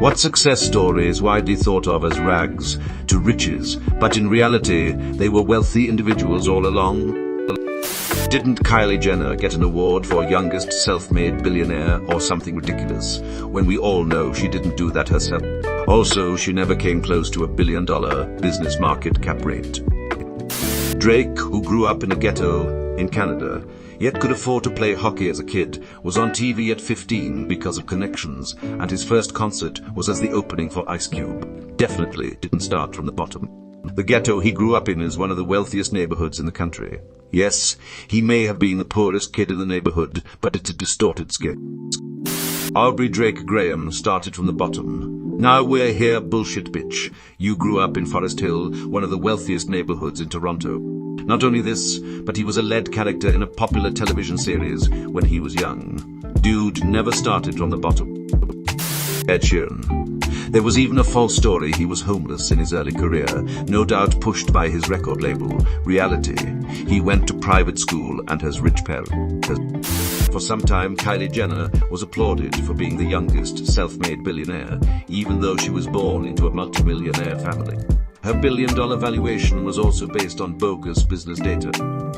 What success stories widely thought of as rags to riches, but in reality, they were wealthy individuals all along? Didn't Kylie Jenner get an award for youngest self-made billionaire or something ridiculous, when we all know she didn't do that herself? Also, she never came close to $1 billion business market cap rate. Drake, who grew up in a ghetto in Canada, yet could afford to play hockey as a kid, was on TV at 15 because of connections, and his first concert was as the opening for Ice Cube. Definitely didn't start from the bottom. The ghetto he grew up in is one of the wealthiest neighborhoods in the country. Yes, he may have been the poorest kid in the neighborhood, but it's a distorted scale. Aubrey Drake Graham started from the bottom. Now we're here, bullshit bitch. You grew up in Forest Hill, one of the wealthiest neighborhoods in Toronto. Not only this, but he was a lead character in a popular television series when he was young. Dude never started from the bottom. Ed Sheeran. There was even a false story he was homeless in his early career, no doubt pushed by his record label. Reality, he went to private school and has rich parents. For some time, Kylie Jenner was applauded for being the youngest self-made billionaire, even though she was born into a multimillionaire family. Her billion-dollar valuation was also based on bogus business data.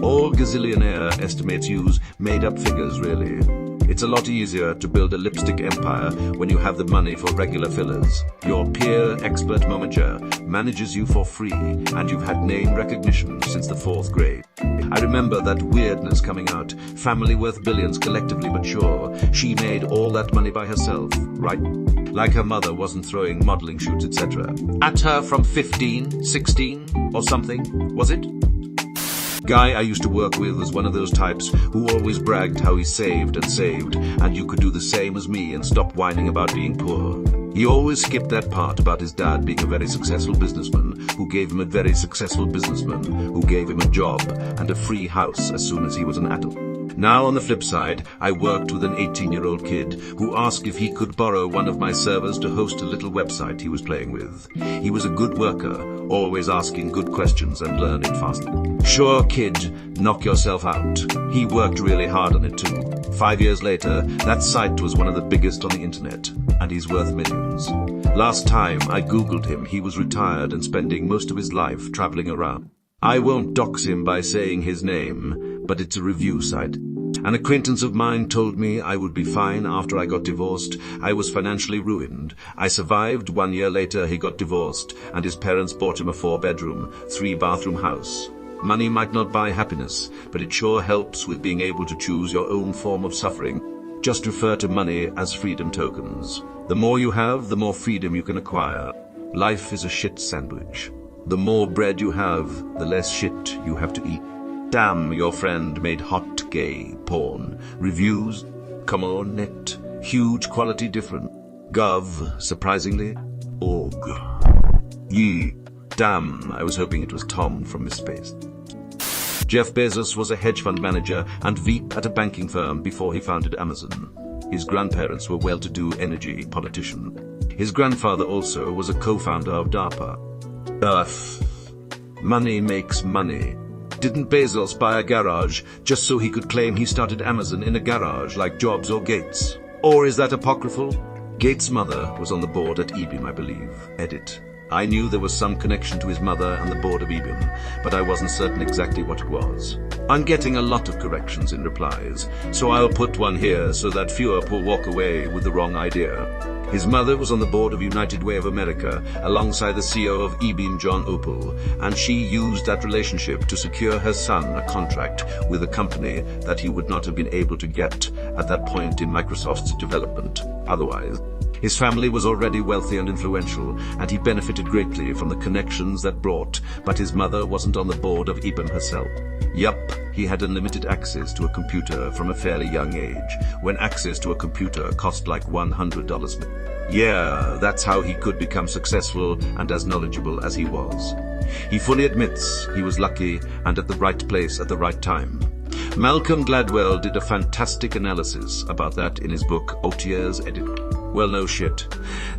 All gazillionaire estimates use made-up figures, really. It's a lot easier to build a lipstick empire when you have the money for regular fillers. Your peer expert momager manages you for free, and you've had name recognition since the 4th grade. I remember that weirdness coming out. Family worth billions collectively, but sure, she made all that money by herself, right? Like her mother wasn't throwing modeling shoots, etc. at her from 15, 16, or something, was it? Guy I used to work with was one of those types who always bragged how he saved, and you could do the same as me and stop whining about being poor. He always skipped that part about his dad being a very successful businessman who gave him a very successful businessman who gave him a job and a free house as soon as he was an adult. Now on the flip side, I worked with an 18-year-old kid who asked if he could borrow one of my servers to host a little website he was playing with. He was a good worker, always asking good questions and learning fast. Sure, kid, knock yourself out. He worked really hard on it too. 5 years later, that site was one of the biggest on the internet, and he's worth millions. Last time I googled him, he was retired and spending most of his life traveling around. I won't dox him by saying his name, but it's a review site. An acquaintance of mine told me I would be fine after I got divorced. I was financially ruined. I survived. 1 year later, he got divorced, and his parents bought him a 4-bedroom, 3-bathroom house. Money might not buy happiness, but it sure helps with being able to choose your own form of suffering. Just refer to money as freedom tokens. The more you have, the more freedom you can acquire. Life is a shit sandwich. The more bread you have, the less shit you have to eat. Damn, your friend made hot gay porn. Reviews? Come on, net. Huge quality different. Gov, surprisingly. Org. Yee. Damn, I was hoping it was Tom from Misspaced. Jeff Bezos was a hedge fund manager and VP at a banking firm before he founded Amazon. His grandparents were well-to-do energy politicians. His grandfather also was a co-founder of DARPA. Money makes money. Didn't Bezos buy a garage just so he could claim he started Amazon in a garage like Jobs or Gates? Or is that apocryphal? Gates' mother was on the board at IBM, I believe. Edit. I knew there was some connection to his mother and the board of IBM, but I wasn't certain exactly what it was. I'm getting a lot of corrections in replies, so I'll put one here so that fewer will walk away with the wrong idea. His mother was on the board of United Way of America alongside the CEO of IBM, John Opel, and she used that relationship to secure her son a contract with a company that he would not have been able to get at that point in Microsoft's development otherwise. His family was already wealthy and influential, and he benefited greatly from the connections that brought, but his mother wasn't on the board of IBM herself. Yup, he had unlimited access to a computer from a fairly young age, when access to a computer cost like $100. Yeah, that's how he could become successful and as knowledgeable as he was. He fully admits he was lucky and at the right place at the right time. Malcolm Gladwell did a fantastic analysis about that in his book OTA's Edit. Well, no shit.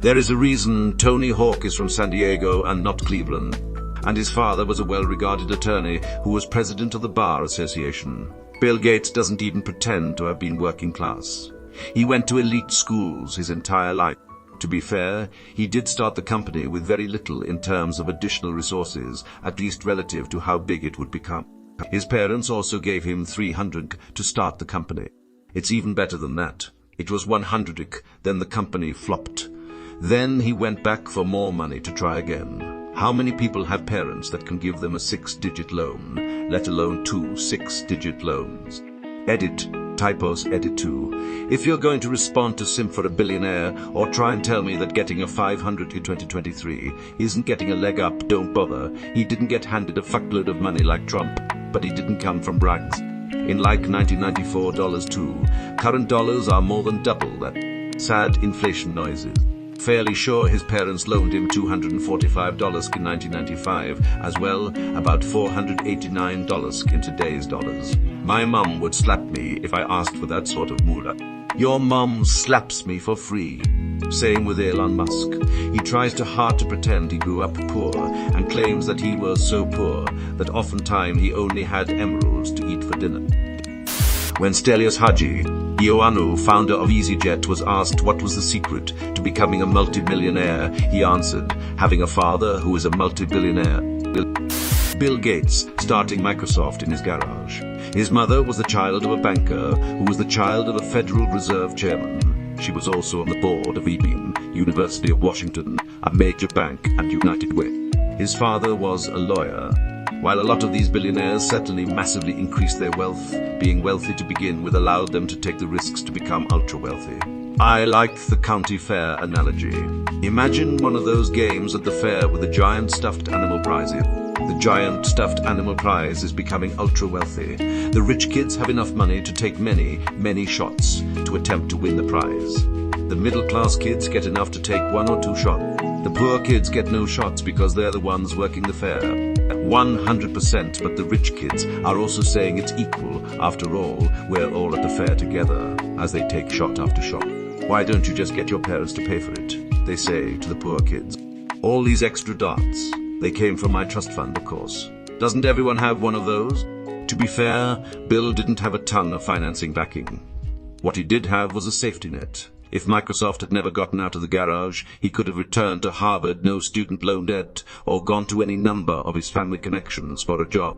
There is a reason Tony Hawk is from San Diego and not Cleveland, and his father was a well-regarded attorney who was president of the Bar Association. Bill Gates doesn't even pretend to have been working class. He went to elite schools his entire life. To be fair, he did start the company with very little in terms of additional resources, at least relative to how big it would become. His parents also gave him $300 to start the company. It's even better than that. It was $100, then the company flopped. Then he went back for more money to try again. How many people have parents that can give them a 6-digit loan, let alone 2 6-digit loans? Edit. Typos edit 2. If you're going to respond to Sim for a billionaire or try and tell me that getting a 500 in 2023 isn't getting a leg up, don't bother. He didn't get handed a fuckload of money like Trump, but he didn't come from rags. In like 1994 dollars too, current dollars are more than double that. Sad inflation noises. Fairly sure his parents loaned him $245 in 1995, as well about $489 in today's dollars. My mum would slap me if I asked for that sort of moolah. Your mum slaps me for free. Same with Elon Musk. He tries hard to pretend he grew up poor and claims that he was so poor that oftentimes he only had emeralds to eat for dinner. When Stelios Hadji, Ioannou, founder of EasyJet, was asked what was the secret to becoming a multi-millionaire, he answered, having a father who is a multi-billionaire. Bill Gates starting Microsoft in his garage. His mother was the child of a banker who was the child of a Federal Reserve chairman. She was also on the board of IBM, University of Washington, a major bank, and United Way. His father was a lawyer. While a lot of these billionaires certainly massively increased their wealth, being wealthy to begin with allowed them to take the risks to become ultra-wealthy. I like the county fair analogy. Imagine one of those games at the fair with a giant stuffed animal prize. The giant stuffed animal prize is becoming ultra-wealthy. The rich kids have enough money to take many, many shots to attempt to win the prize. The middle-class kids get enough to take 1 or 2 shots. The poor kids get no shots because they're the ones working the fair. 100%, but the rich kids are also saying it's equal. After all, we're all at the fair together, as they take shot after shot. Why don't you just get your parents to pay for it? They say to the poor kids. All these extra darts, they came from my trust fund, of course. Doesn't everyone have one of those? To be fair, Bill didn't have a ton of financing backing. What he did have was a safety net. If Microsoft had never gotten out of the garage, he could have returned to Harvard, no student loan debt, or gone to any number of his family connections for a job.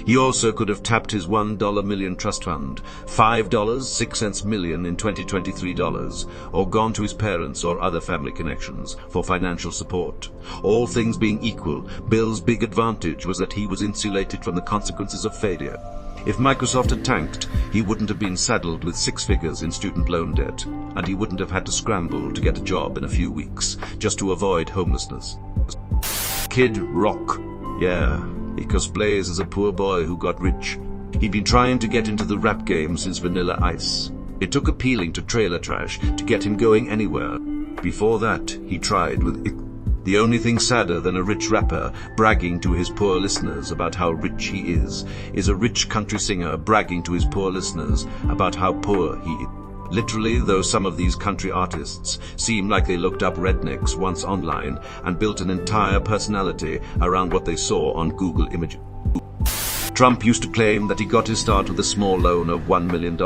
He also could have tapped his $1 million trust fund, $5.06 million in 2023 dollars, or gone to his parents or other family connections for financial support. All things being equal, Bill's big advantage was that he was insulated from the consequences of failure. If Microsoft had tanked, he wouldn't have been saddled with 6 figures in student loan debt, and he wouldn't have had to scramble to get a job in a few weeks, just to avoid homelessness. Kid Rock. Yeah, he cosplays as a poor boy who got rich. He'd been trying to get into the rap game since Vanilla Ice. It took appealing to trailer trash to get him going anywhere. Before that, he tried with it. The only thing sadder than a rich rapper bragging to his poor listeners about how rich he is a rich country singer bragging to his poor listeners about how poor he is. Literally, though some of these country artists seem like they looked up rednecks once online and built an entire personality around what they saw on Google Images. Trump used to claim that he got his start with a small loan of $1 million,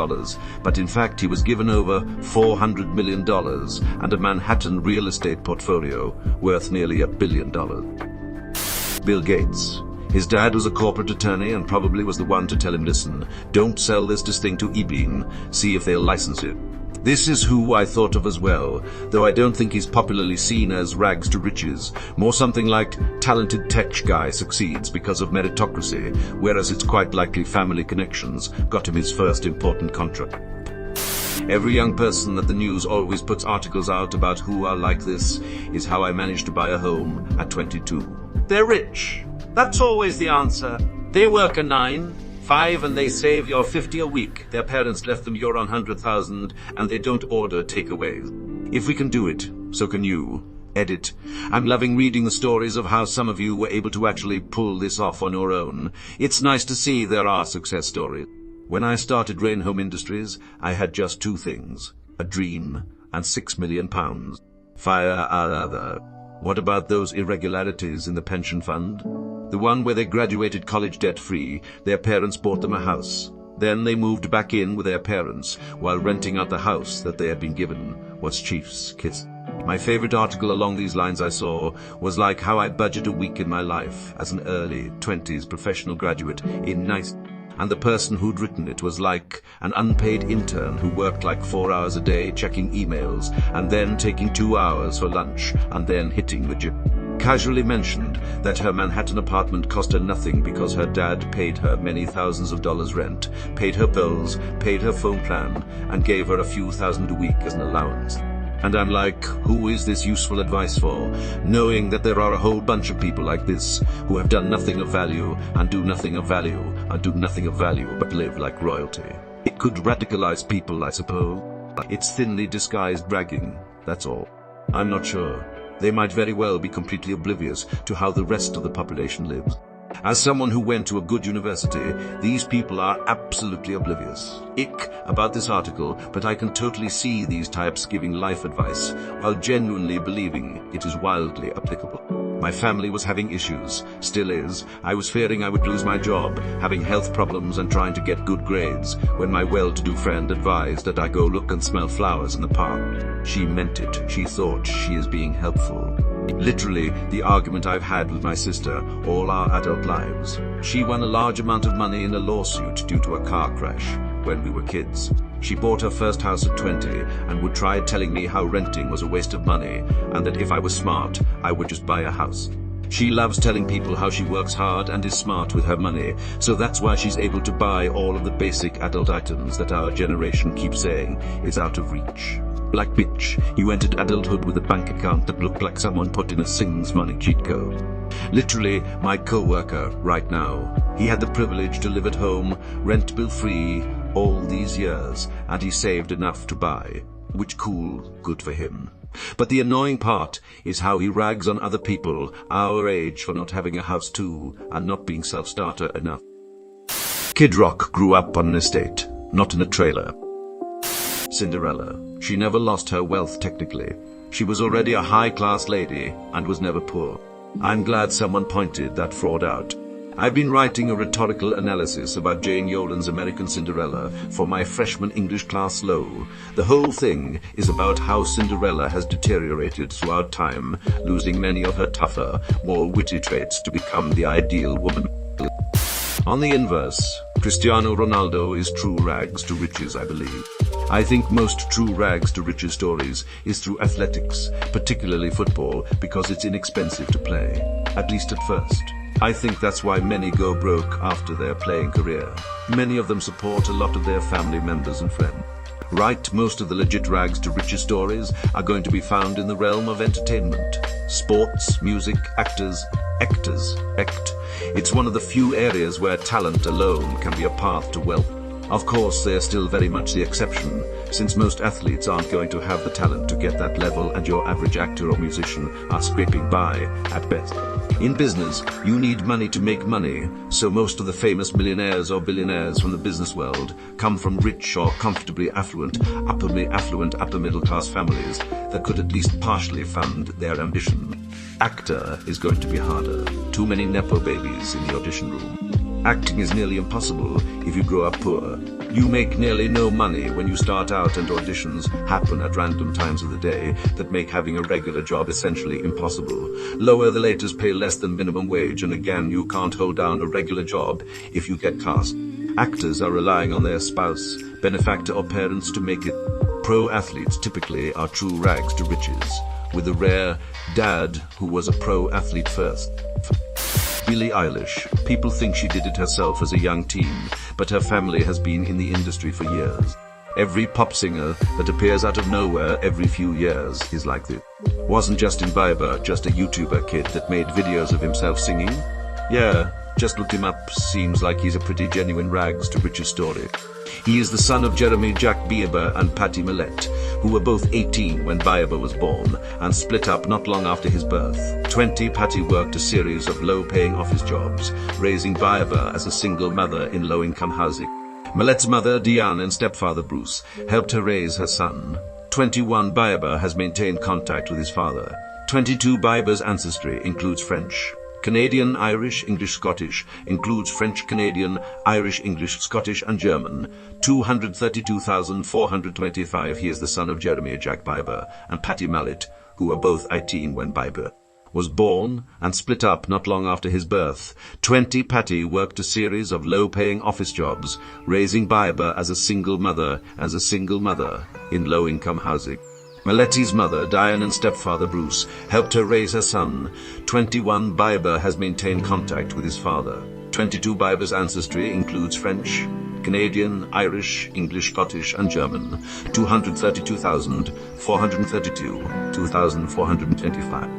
but in fact he was given over $400 million and a Manhattan real estate portfolio worth nearly $1 billion. Bill Gates. His dad was a corporate attorney and probably was the one to tell him, listen, don't sell this thing to IBM, see if they'll license it. This is who I thought of as well, though I don't think he's popularly seen as rags to riches, more something like talented tech guy succeeds because of meritocracy, whereas it's quite likely family connections got him his first important contract. Every young person that the news always puts articles out about who are like this is how I managed to buy a home at 22. They're rich. That's always the answer. They work a 9, 5 and they save your 50 a week. Their parents left them your 100,000 and they don't order takeaways. If we can do it, so can you. Edit. I'm loving reading the stories of how some of you were able to actually pull this off on your own. It's nice to see there are success stories. When I started Rain Home Industries, I had just 2 things, a dream and £6 million. Fire other. What about those irregularities in the pension fund? The one where they graduated college debt-free, their parents bought them a house. Then they moved back in with their parents while renting out the house that they had been given was Chief's kiss. My favorite article along these lines I saw was like how I budget a week in my life as an early 20s professional graduate in nice. And the person who'd written it was like an unpaid intern who worked like 4 hours a day checking emails and then taking 2 hours for lunch and then hitting the gym. Casually mentioned that her Manhattan apartment cost her nothing because her dad paid her many thousands of dollars rent, paid her bills, paid her phone plan, and gave her a few thousand a week as an allowance. And I'm like, who is this useful advice for? Knowing that there are a whole bunch of people like this who have done nothing of value and do nothing of value and do nothing of value but live like royalty. It could radicalize people, I suppose. It's thinly disguised bragging, that's all. I'm not sure. They might very well be completely oblivious to how the rest of the population lives. As someone who went to a good university, these people are absolutely oblivious. Ick about this article, but I can totally see these types giving life advice while genuinely believing it is wildly applicable. My family was having issues, still is. I was fearing I would lose my job, having health problems and trying to get good grades, when my well-to-do friend advised that I go look and smell flowers in the park. She meant it. She thought she is being helpful. Literally, the argument I've had with my sister all our adult lives. She won a large amount of money in a lawsuit due to a car crash when we were kids. She bought her first house at 20 and would try telling me how renting was a waste of money and that if I was smart, I would just buy a house. She loves telling people how she works hard and is smart with her money, so that's why she's able to buy all of the basic adult items that our generation keeps saying is out of reach. Like, bitch, you entered adulthood with a bank account that looked like someone put in a Sings Money cheat code. Literally, my co-worker right now. He had the privilege to live at home, rent bill free, all these years, and he saved enough to buy. Which cool, good for him. But the annoying part is how he rags on other people our age for not having a house too, and not being self-starter enough. Kid Rock grew up on an estate, not in a trailer. Cinderella. She never lost her wealth technically. She was already a high-class lady and was never poor. I'm glad someone pointed that fraud out. I've been writing a rhetorical analysis about Jane Yolen's American Cinderella for my freshman English class low. The whole thing is about how Cinderella has deteriorated throughout time, losing many of her tougher, more witty traits to become the ideal woman. On the inverse, Cristiano Ronaldo is true rags to riches, I believe. I think most true rags to riches stories is through athletics, particularly football, because it's inexpensive to play, at least at first. I think that's why many go broke after their playing career. Many of them support a lot of their family members and friends. Right, most of the legit rags to riches stories are going to be found in the realm of entertainment. Sports, music, actors. It's one of the few areas where talent alone can be a path to wealth. Of course, they're still very much the exception, since most athletes aren't going to have the talent to get that level and your average actor or musician are scraping by at best. In business, you need money to make money, so most of the famous millionaires or billionaires from the business world come from rich or comfortably affluent, upper middle class families that could at least partially fund their ambition. Actor is going to be harder. Too many nepo babies in the audition room. Acting is nearly impossible if you grow up poor. You make nearly no money when you start out and auditions happen at random times of the day that make having a regular job essentially impossible. Lower the latest pay less than minimum wage, and again you can't hold down a regular job if you get cast. Actors are relying on their spouse, benefactor or parents to make it. Pro athletes typically are true rags to riches, with a rare dad who was a pro athlete first. Billie Eilish. People think she did it herself as a young teen, but her family has been in the industry for years. Every pop singer that appears out of nowhere every few years is like this. Wasn't Justin Bieber just a YouTuber kid that made videos of himself singing? Yeah, just looked him up. Seems like he's a pretty genuine rags to riches story. He is the son of Jeremy Jack Bieber and Patty Millett, who were both 18 when Bieber was born and split up not long after his birth. 20, Patty worked a series of low-paying office jobs, raising Bieber as a single mother in low-income housing. Millett's mother, Diane, and stepfather, Bruce, helped her raise her son. 21, Bieber has maintained contact with his father. 22, Bieber's ancestry includes French. Canadian, Irish, English, Scottish includes French, Canadian, Irish, English, Scottish, and German. 232,425. He is the son of Jeremy Jack Bieber and Patty Mallet, who were both 18 when Bieber was born and split up not long after his birth. 20 Patty worked a series of low-paying office jobs, raising Bieber as a single mother in low-income housing. Maletti's mother, Diane, and stepfather, Bruce, helped her raise her son. 21 Bieber has maintained contact with his father. 22 Bieber's ancestry includes French, Canadian, Irish, English, Scottish, and German. 232,432, 2,425.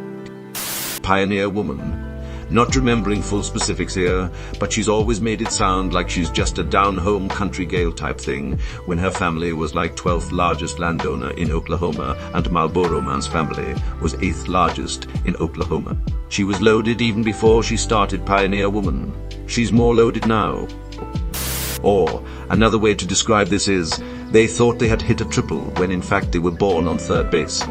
Pioneer woman. Not remembering full specifics here, but she's always made it sound like she's just a down-home country Gael type thing, when her family was like 12th largest landowner in Oklahoma and Marlboro Man's family was 8th largest in Oklahoma. She was loaded even before she started Pioneer Woman. She's more loaded now. Or, another way to describe this is, they thought they had hit a triple when in fact they were born on third base.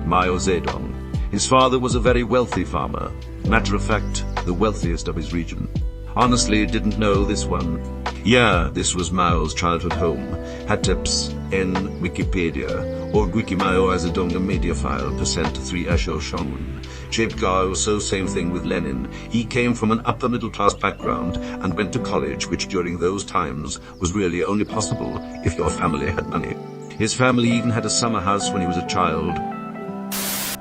Mao Zedong. His father was a very wealthy farmer. Matter of fact, the wealthiest of his region. Honestly, didn't know this one. Yeah, this was Mao's childhood home. Headstarts en Wikipedia, or Wikimao as a donga media file, %3 Asho Shongun. Shaped guy, so same thing with Lenin. He came from an upper middle class background and went to college, which during those times was really only possible if your family had money. His family even had a summer house when he was a child.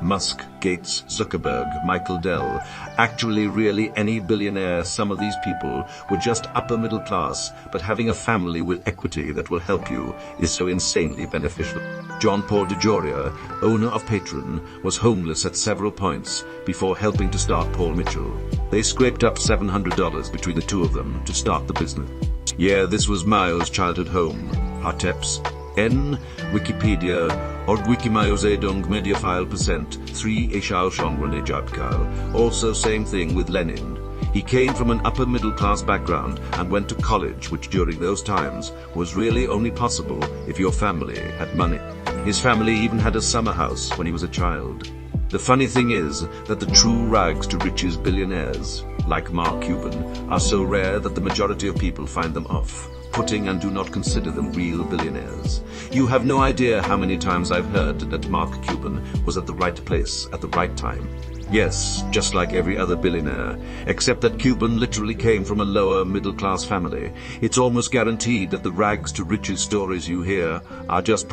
Musk, Gates, Zuckerberg, Michael Dell. Actually, really any billionaire, some of these people were just upper middle class, but having a family with equity that will help you is so insanely beneficial. John Paul DeJoria, owner of Patreon, was homeless at several points before helping to start Paul Mitchell. They scraped up $700 between the two of them to start the business. Yeah, this was Mao's childhood home. Headstarts en Wikipedia or Wikimayo Zedong Mediafile %3 Eshao Shongrane Jabkal. Also same thing with Lenin. He came from an upper middle class background and went to college, which during those times was really only possible if your family had money. His family even had a summer house when he was a child. The funny thing is that the true rags to riches billionaires, like Mark Cuban, are so rare that the majority of people find them off-putting and do not consider them real billionaires. You have no idea how many times I've heard that Mark Cuban was at the right place at the right time. Yes, just like every other billionaire, except that Cuban literally came from a lower middle-class family. It's almost guaranteed that the rags to riches stories you hear are just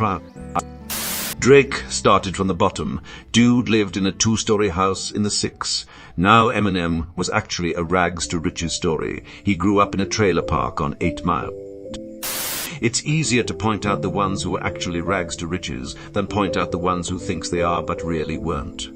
Drake started from the bottom. Dude lived in a 2-story house in the 6. Now Eminem was actually a rags to riches story. He grew up in a trailer park on 8 Mile. It's easier to point out the ones who are actually rags to riches than point out the ones who thinks they are but really weren't.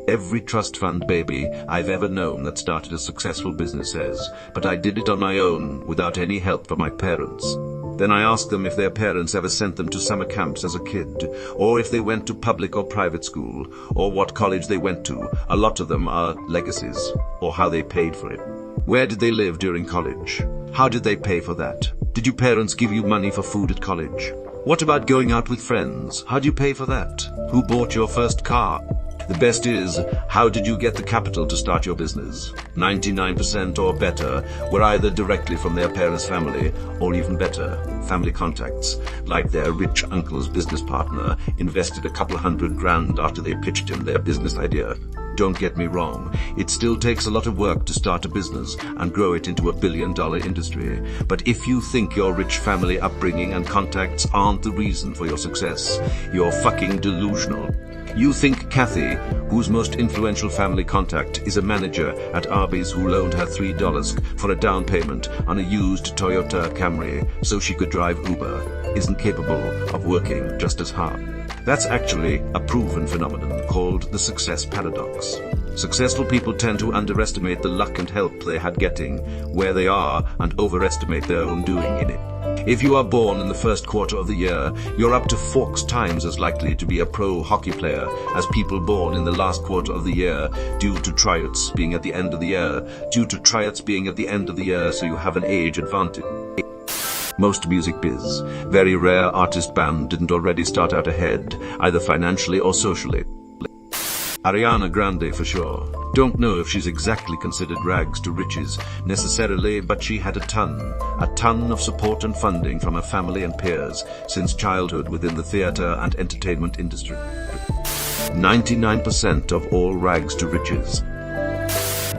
Every trust fund baby I've ever known that started a successful business says, but I did it on my own without any help from my parents. Then I ask them if their parents ever sent them to summer camps as a kid, or if they went to public or private school, or what college they went to. A lot of them are legacies, or how they paid for it. Where did they live during college? How did they pay for that? Did your parents give you money for food at college? What about going out with friends? How do you pay for that? Who bought your first car? The best is, how did you get the capital to start your business? 99% or better were either directly from their parents' family, or even better, family contacts, like their rich uncle's business partner invested a couple $100,000 after they pitched him their business idea. Don't get me wrong, it still takes a lot of work to start a business and grow it into a billion-dollar industry. But if you think your rich family upbringing and contacts aren't the reason for your success, you're fucking delusional. You think Kathy, whose most influential family contact is a manager at Arby's who loaned her $3 for a down payment on a used Toyota Camry so she could drive Uber, isn't capable of working just as hard. That's actually a proven phenomenon called the success paradox. Successful people tend to underestimate the luck and help they had getting where they are and overestimate their own doing in it. If you are born in the first quarter of the year, you're up to 4 times as likely to be a pro hockey player as people born in the last quarter of the year due to tryouts being at the end of the year. So you have an age advantage. Most music biz, very rare artist band didn't already start out ahead, either financially or socially. Ariana Grande for sure. Don't know if she's exactly considered rags to riches necessarily, but she had a ton of support and funding from her family and peers since childhood within the theater and entertainment industry. 99% of all rags to riches.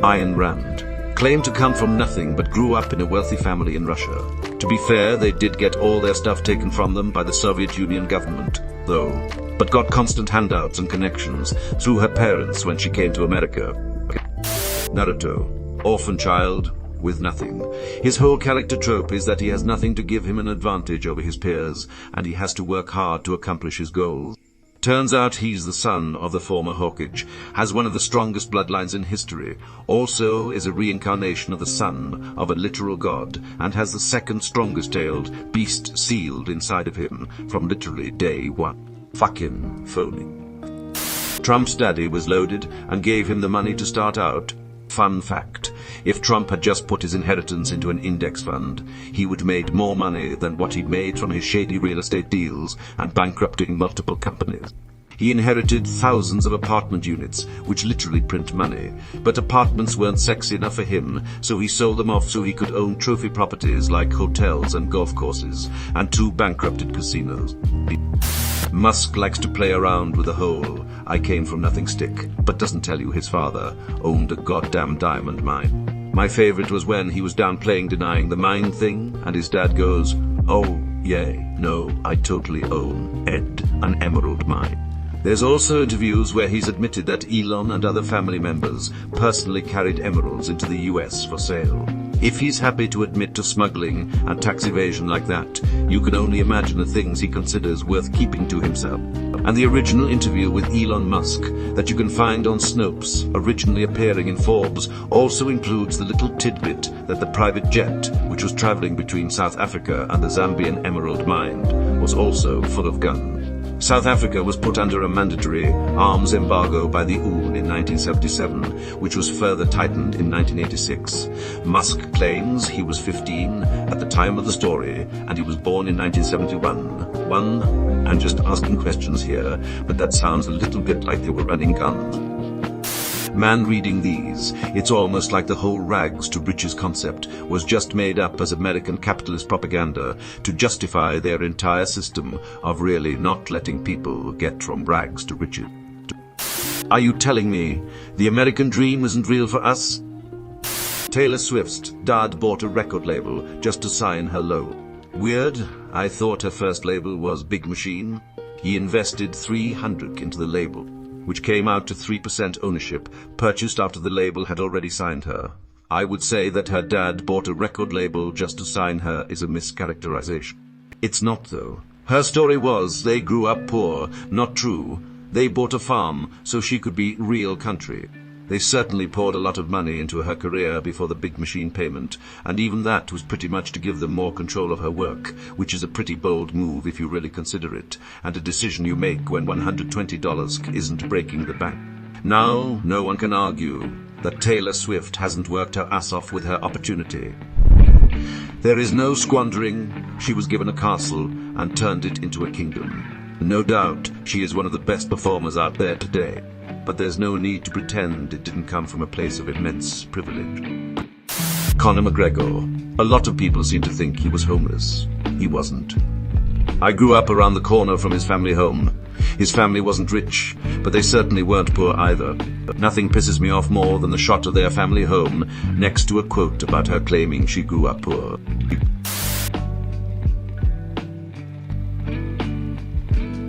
Ayn Rand claimed to come from nothing but grew up in a wealthy family in Russia. To be fair, they did get all their stuff taken from them by the Soviet Union government, though, but got constant handouts and connections through her parents when she came to America. Naruto, orphan child with nothing. His whole character trope is that he has nothing to give him an advantage over his peers, and he has to work hard to accomplish his goals. Turns out he's the son of the former Hokage, has one of the strongest bloodlines in history, also is a reincarnation of the son of a literal god, and has the second strongest tailed beast sealed inside of him from literally day one. Fucking phony. Trump's daddy was loaded and gave him the money to start out. Fun fact, if Trump had just put his inheritance into an index fund, he would have made more money than what he'd made from his shady real estate deals and bankrupting multiple companies. He inherited thousands of apartment units, which literally print money, but apartments weren't sexy enough for him, so he sold them off so he could own trophy properties like hotels and golf courses, and 2 bankrupted casinos. Musk likes to play around with the whole "I came from nothing" stick, but doesn't tell you his father owned a goddamn diamond mine. My favorite was when he was downplaying denying the mine thing, and his dad goes, "Oh, yeah, no, I totally own, Ed, an emerald mine." There's also interviews where he's admitted that Elon and other family members personally carried emeralds into the US for sale. If he's happy to admit to smuggling and tax evasion like that, you can only imagine the things he considers worth keeping to himself. And the original interview with Elon Musk that you can find on Snopes, originally appearing in Forbes, also includes the little tidbit that the private jet, which was traveling between South Africa and the Zambian emerald mine, was also full of guns. South Africa was put under a mandatory arms embargo by the UN in 1977, which was further tightened in 1986. Musk claims he was 15 at the time of the story, and he was born in 1971. I'm just asking questions here, but that sounds a little bit like they were running guns. Man, reading these, it's almost like the whole rags to riches concept was just made up as American capitalist propaganda to justify their entire system of really not letting people get from rags to riches. Are you telling me the American dream isn't real for us? Taylor Swift's dad bought a record label just to sign her logo. Weird, I thought her first label was Big Machine. He invested $300 into the label, which came out to 3% ownership, purchased after the label had already signed her. I would say that her dad bought a record label just to sign her is a mischaracterization. It's not, though. Her story was they grew up poor, not true. They bought a farm so she could be real country. They certainly poured a lot of money into her career before the Big Machine payment, and even that was pretty much to give them more control of her work, which is a pretty bold move if you really consider it, and a decision you make when $120 isn't breaking the bank. Now, no one can argue that Taylor Swift hasn't worked her ass off with her opportunity. There is no squandering. She was given a castle and turned it into a kingdom. No doubt, she is one of the best performers out there today. But there's no need to pretend it didn't come from a place of immense privilege. Conor McGregor. A lot of people seem to think he was homeless. He wasn't. I grew up around the corner from his family home. His family wasn't rich, but they certainly weren't poor either. Nothing pisses me off more than the shot of their family home next to a quote about her claiming she grew up poor.